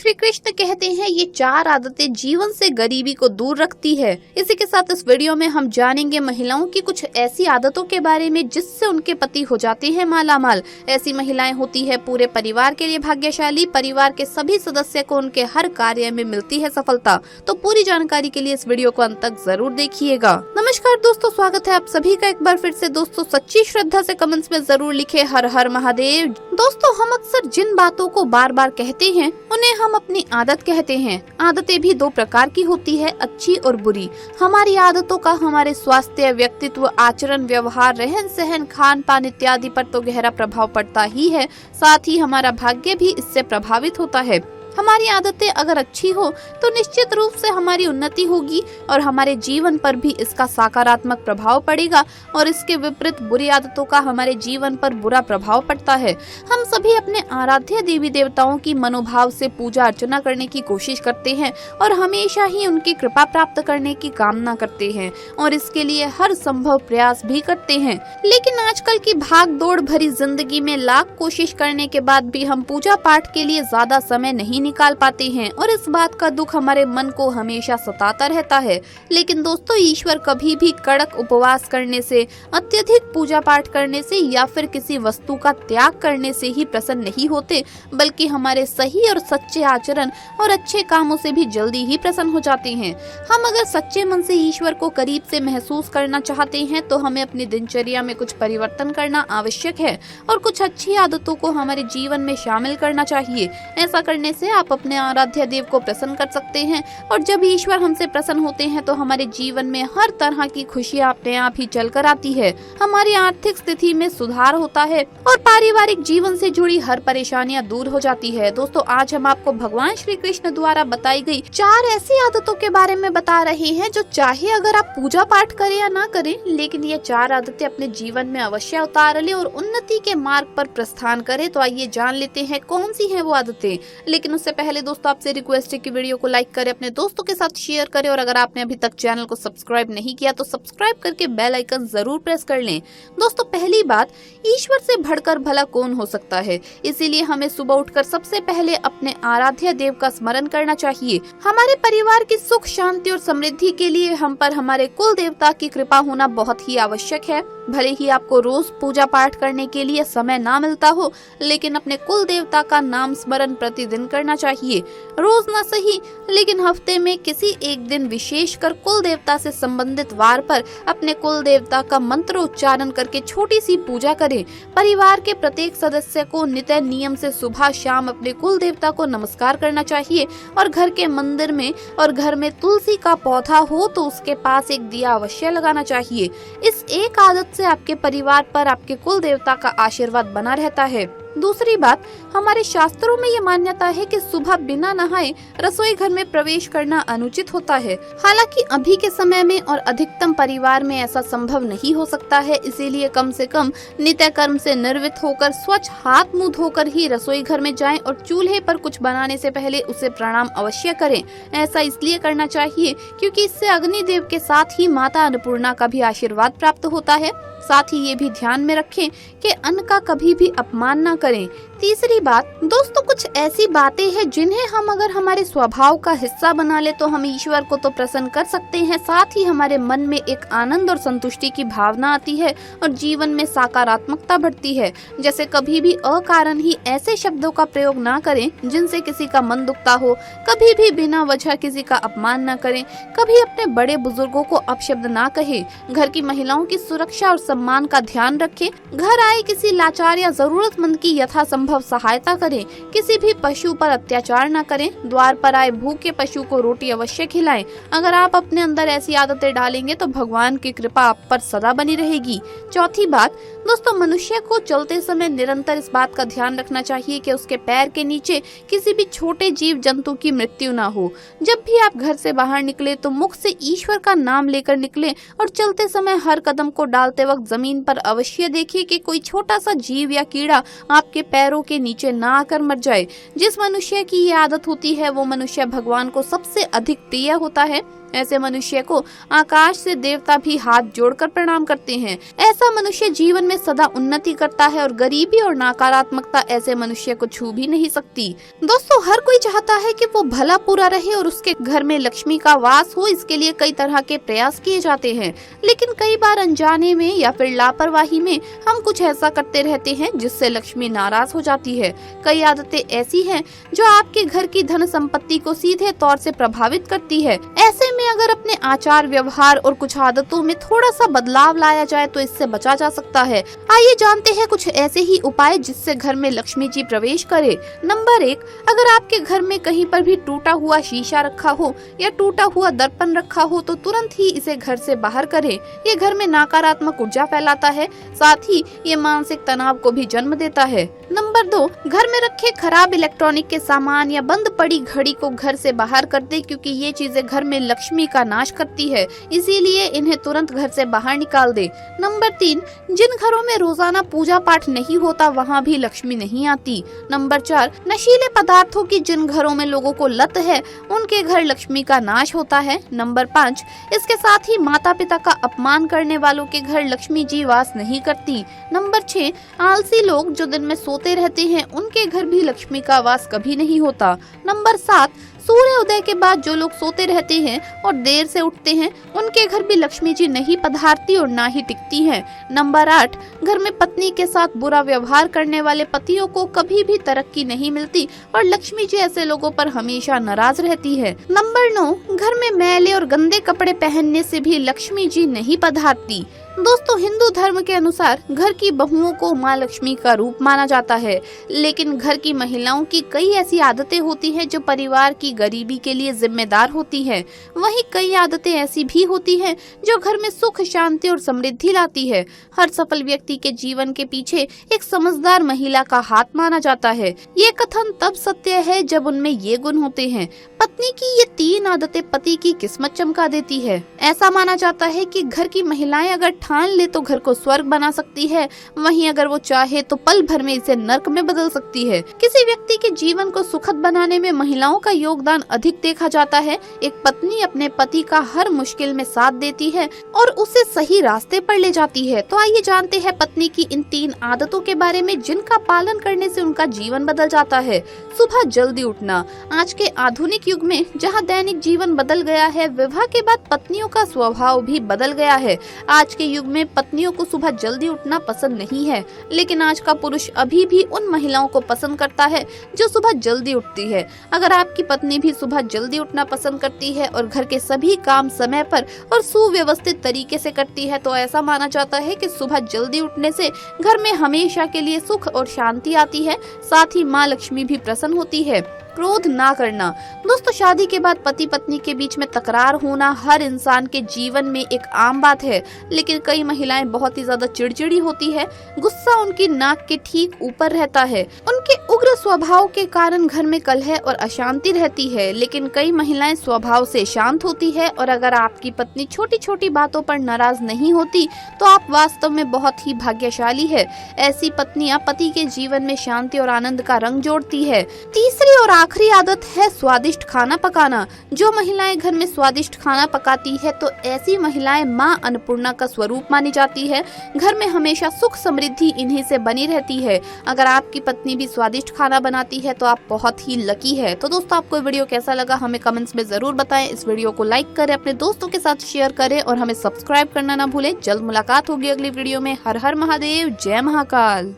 श्री कृष्ण कहते हैं ये 4 आदतें जीवन से गरीबी को दूर रखती है। इसी के साथ इस वीडियो में हम जानेंगे महिलाओं की कुछ ऐसी आदतों के बारे में जिससे उनके पति हो जाते हैं मालामाल। ऐसी महिलाएं होती है पूरे परिवार के लिए भाग्यशाली, परिवार के सभी सदस्य को उनके हर कार्य में मिलती है सफलता। तो पूरी जानकारी के लिए इस वीडियो को अंत तक जरूर देखिएगा। नमस्कार दोस्तों, स्वागत है आप सभी का एक बार फिर से। दोस्तों सच्ची श्रद्धा से कमेंट्स में जरूर लिखे हर हर महादेव। दोस्तों हम अक्सर जिन बातों को बार बार कहते हैं उन्हें हम अपनी आदत कहते हैं। आदतें भी 2 प्रकार की होती है, अच्छी और बुरी। हमारी आदतों का हमारे स्वास्थ्य, व्यक्तित्व, आचरण, व्यवहार, रहन सहन, खान पान इत्यादि पर तो गहरा प्रभाव पड़ता ही है, साथ ही हमारा भाग्य भी इससे प्रभावित होता है। हमारी आदतें अगर अच्छी हो तो निश्चित रूप से हमारी उन्नति होगी और हमारे जीवन पर भी इसका सकारात्मक प्रभाव पड़ेगा, और इसके विपरीत बुरी आदतों का हमारे जीवन पर बुरा प्रभाव पड़ता है। हम सभी अपने आराध्य देवी देवताओं की मनोभाव से पूजा अर्चना करने की कोशिश करते हैं और हमेशा ही उनकी कृपा प्राप्त करने की कामना करते हैं और इसके लिए हर संभव प्रयास भी करते हैं। लेकिन आजकल की भाग दौड़ भरी जिंदगी में लाख कोशिश करने के बाद भी हम पूजा पाठ के लिए ज्यादा समय नहीं निकाल पाते हैं और इस बात का दुख हमारे मन को हमेशा सताता रहता है। लेकिन दोस्तों ईश्वर कभी भी कड़क उपवास करने से, अत्यधिक पूजा पाठ करने से या फिर किसी वस्तु का त्याग करने से ही प्रसन्न नहीं होते, बल्कि हमारे सही और सच्चे आचरण और अच्छे कामों से भी जल्दी ही प्रसन्न हो जाते हैं। हम अगर सच्चे मन से ईश्वर को करीब से महसूस करना चाहते हैं तो हमें अपनी दिनचर्या में कुछ परिवर्तन करना आवश्यक है और कुछ अच्छी आदतों को हमारे जीवन में शामिल करना चाहिए। ऐसा करने से आप अपने आराध्य देव को प्रसन्न कर सकते हैं और जब ईश्वर हमसे प्रसन्न होते हैं तो हमारे जीवन में हर तरह की खुशियां अपने आप ही चलकर आती है। हमारी आर्थिक स्थिति में सुधार होता है और पारिवारिक जीवन से जुड़ी हर परेशानियां दूर हो जाती है। दोस्तों आज हम आपको भगवान श्री कृष्ण द्वारा बताई गई 4 ऐसी आदतों के बारे में बता रहे हैं जो चाहे अगर आप पूजा पाठ करें या ना करें, लेकिन ये 4 आदतें अपने जीवन में अवश्य उतार ले और उन्नति के मार्ग पर प्रस्थान करें। तो आइए जान लेते हैं कौन सी है वो आदतें। लेकिन उससे पहले दोस्तों आपसे रिक्वेस्ट है कि वीडियो को लाइक करें, अपने दोस्तों के साथ शेयर करें और अगर आपने अभी तक चैनल को सब्सक्राइब नहीं किया तो सब्सक्राइब करके बेल आइकन जरूर प्रेस कर लें। दोस्तों पहली बात, ईश्वर से बढ़कर भला कौन हो सकता है, इसीलिए हमें सुबह उठकर सबसे पहले अपने आराध्य देव का स्मरण करना चाहिए। हमारे परिवार की सुख शांति और समृद्धि के लिए हम पर हमारे कुल देवता की कृपा होना बहुत ही आवश्यक है। भले ही आपको रोज पूजा पाठ करने के लिए समय ना मिलता हो, लेकिन अपने कुल देवता का नाम स्मरण प्रतिदिन करना चाहिए। रोज ना सही, लेकिन हफ्ते में किसी एक दिन विशेषकर कुल देवता से संबंधित वार पर अपने कुल देवता का मंत्र उच्चारण करके छोटी सी पूजा करें। परिवार के प्रत्येक सदस्य को नित्य नियम से सुबह शाम अपने कुल देवता को नमस्कार करना चाहिए और घर के मंदिर में और घर में तुलसी का पौधा हो तो उसके पास एक दिया अवश्य लगाना चाहिए। इस एक आदत से आपके परिवार पर आपके कुल देवता का आशीर्वाद बना रहता है। दूसरी बात, हमारे शास्त्रों में ये मान्यता है कि सुबह बिना नहाए रसोई घर में प्रवेश करना अनुचित होता है। हालांकि अभी के समय में और अधिकतम परिवार में ऐसा संभव नहीं हो सकता है, इसीलिए कम से कम नित्य कर्म से निर्वृत्त होकर स्वच्छ हाथ मुंह धोकर ही रसोई घर में जाएं और चूल्हे पर कुछ बनाने से पहले उसे प्रणाम अवश्य करें। ऐसा इसलिए करना चाहिए क्योंकि इससे अग्निदेव के साथ ही माता अन्नपूर्णा का भी आशीर्वाद प्राप्त होता है। साथ ही ये भी ध्यान में रखें कि अन्न का कभी भी अपमान न करें। तीसरी बात, दोस्तों कुछ ऐसी बातें हैं जिन्हें हम अगर हमारे स्वभाव का हिस्सा बना ले तो हम ईश्वर को तो प्रसन्न कर सकते हैं, साथ ही हमारे मन में एक आनंद और संतुष्टि की भावना आती है और जीवन में सकारात्मकता बढ़ती है। जैसे कभी भी अकारण ही ऐसे शब्दों का प्रयोग ना करें जिनसे किसी का मन दुखता हो, कभी भी बिना वजह किसी का अपमान न करें, कभी अपने बड़े बुजुर्गों को अपशब्द ना कहें, घर की महिलाओं की सुरक्षा और सम्मान का ध्यान रखें, घर आए किसी लाचार या जरूरतमंद की यथासंभव सहायता करें, किसी भी पशु पर अत्याचार न करें, द्वार पर आए भूखे पशु को रोटी अवश्य खिलाएं। अगर आप अपने अंदर ऐसी आदतें डालेंगे तो भगवान की कृपा आप पर सदा बनी रहेगी। चौथी बात, दोस्तों मनुष्य को चलते समय निरंतर इस बात का ध्यान रखना चाहिए कि उसके पैर के नीचे किसी भी छोटे जीव जंतु की मृत्यु ना हो। जब भी आप घर से बाहर निकले तो मुख से ईश्वर का नाम लेकर निकले और चलते समय हर कदम को डालते वक्त जमीन पर अवश्य देखिए कि कोई छोटा सा जीव या कीड़ा आपके पैरों के नीचे ना आकर मर जाए। जिस मनुष्य की ये आदत होती है वो मनुष्य भगवान को सबसे अधिक प्रिय होता है। ऐसे मनुष्य को आकाश से देवता भी हाथ जोड़कर प्रणाम करते हैं। ऐसा मनुष्य जीवन में सदा उन्नति करता है और गरीबी और नकारात्मकता ऐसे मनुष्य को छू भी नहीं सकती। दोस्तों, हर कोई चाहता है कि वो भला पूरा रहे और उसके घर में लक्ष्मी का वास हो। इसके लिए कई तरह के प्रयास किए जाते हैं, लेकिन कई बार अनजाने में या फिर लापरवाही में हम कुछ ऐसा करते रहते हैं जिससे लक्ष्मी नाराज हो जाती है। कई आदतें ऐसी हैं जो आपके घर की धन संपत्ति को सीधे तौर से प्रभावित करती है। ऐसे में अगर अपने आचार व्यवहार और कुछ आदतों में थोड़ा सा बदलाव लाया जाए तो इससे बचा जा सकता है। आइए जानते हैं कुछ ऐसे ही उपाय जिससे घर में लक्ष्मी जी प्रवेश करे। नंबर 1, अगर आपके घर में कहीं पर भी टूटा हुआ शीशा रखा हो या टूटा हुआ दर्पण रखा हो तो तुरंत ही इसे घर से बाहर करें। ये घर में नकारात्मक ऊर्जा फैलाता है, साथ ही ये मानसिक तनाव को भी जन्म देता है। नंबर 2, घर में रखे खराब इलेक्ट्रॉनिक के सामान या बंद पड़ी घड़ी को घर से बाहर कर दे, क्योंकि ये चीजें घर में लक्ष्मी का नाश करती है, इसीलिए इन्हें तुरंत घर से बाहर निकाल दे। नंबर 3, जिन घरों में रोजाना पूजा पाठ नहीं होता वहाँ भी लक्ष्मी नहीं आती। नंबर 4, नशीले पदार्थों की जिन घरों में लोगों को लत है उनके घर लक्ष्मी का नाश होता है। नंबर 5, इसके साथ ही माता पिता का अपमान करने वालों के घर लक्ष्मी जी वास नहीं करती। नंबर 6, आलसी लोग जो दिन में सोते रहते हैं उनके घर भी लक्ष्मी का वास कभी नहीं होता। नंबर 7, सूर्य उदय के बाद जो लोग सोते रहते हैं और देर से उठते हैं उनके घर भी लक्ष्मी जी नहीं पधारती और ना ही टिकती हैं। नंबर 8, घर में पत्नी के साथ बुरा व्यवहार करने वाले पतियों को कभी भी तरक्की नहीं मिलती और लक्ष्मी जी ऐसे लोगों पर हमेशा नाराज रहती है। नंबर 9, घर में मैले और गंदे कपड़े पहनने से भी लक्ष्मी जी नहीं पधारती। दोस्तों, हिंदू धर्म के अनुसार घर की बहुओं को माँ लक्ष्मी का रूप माना जाता है, लेकिन घर की महिलाओं की कई ऐसी आदतें होती हैं जो परिवार की गरीबी के लिए जिम्मेदार होती है। वहीं कई आदतें ऐसी भी होती हैं जो घर में सुख, शांति और समृद्धि लाती है। हर सफल व्यक्ति के जीवन के पीछे एक समझदार महिला का हाथ माना जाता है। ये कथन तब सत्य है जब उनमें ये गुण होते हैं। पत्नी की ये 3 आदतें पति की किस्मत चमका देती है। ऐसा माना जाता है कि घर की महिलाएं अगर ठान ले तो घर को स्वर्ग बना सकती है, वहीं अगर वो चाहे तो पल भर में इसे नर्क में बदल सकती है। किसी व्यक्ति के जीवन को सुखद बनाने में महिलाओं का योगदान अधिक देखा जाता है। एक पत्नी अपने पति का हर मुश्किल में साथ देती है और उसे सही रास्ते पर ले जाती है। तो आइए जानते हैं पत्नी की इन 3 आदतों के बारे में जिनका पालन करने से उनका जीवन बदल जाता है। सुबह जल्दी उठना। आज के आधुनिक युग में जहाँ दैनिक जीवन बदल गया है, विवाह के बाद पत्नियों का स्वभाव भी बदल गया है। आज के युग में पत्नियों को सुबह जल्दी उठना पसंद नहीं है, लेकिन आज का पुरुष अभी भी उन महिलाओं को पसंद करता है जो सुबह जल्दी उठती है। अगर आपकी पत्नी भी सुबह जल्दी उठना पसंद करती है और घर के सभी काम समय पर और सुव्यवस्थित तरीके से करती है तो ऐसा माना जाता है कि सुबह जल्दी उठने से घर में हमेशा के लिए सुख और शांति आती है, साथ ही माँ लक्ष्मी भी प्रसन्न होती है। क्रोध ना करना। दोस्तों, शादी के बाद पति पत्नी के बीच में तकरार होना हर इंसान के जीवन में एक आम बात है, लेकिन कई महिलाएं बहुत ही ज्यादा चिड़चिड़ी होती है। गुस्सा उनकी नाक के ठीक ऊपर रहता है। उनके उग्र स्वभाव के कारण घर में कलह और अशांति रहती है, लेकिन कई महिलाएं स्वभाव से शांत होती है और अगर आपकी पत्नी छोटी छोटी बातों पर नाराज नहीं होती तो आप वास्तव में बहुत ही भाग्यशाली है। ऐसी पत्नियां पति के जीवन में शांति और आनंद का रंग जोड़ती है। तीसरी और आखिरी आदत है स्वादिष्ट खाना पकाना। जो महिलाएं घर में स्वादिष्ट खाना पकाती है तो ऐसी महिलाएं मां अन्नपूर्णा का स्वरूप मानी जाती है। घर में हमेशा सुख समृद्धि इन्हीं से बनी रहती है। अगर आपकी पत्नी भी स्वादिष्ट खाना बनाती है तो आप बहुत ही लकी है। तो दोस्तों, आपको वीडियो कैसा लगा हमें कमेंट्स में जरूर बताएं। इस वीडियो को लाइक करें, अपने दोस्तों के साथ शेयर करें और हमें सब्सक्राइब करना ना भूलें। जल्द मुलाकात होगी अगली वीडियो में। हर हर महादेव, जय महाकाल।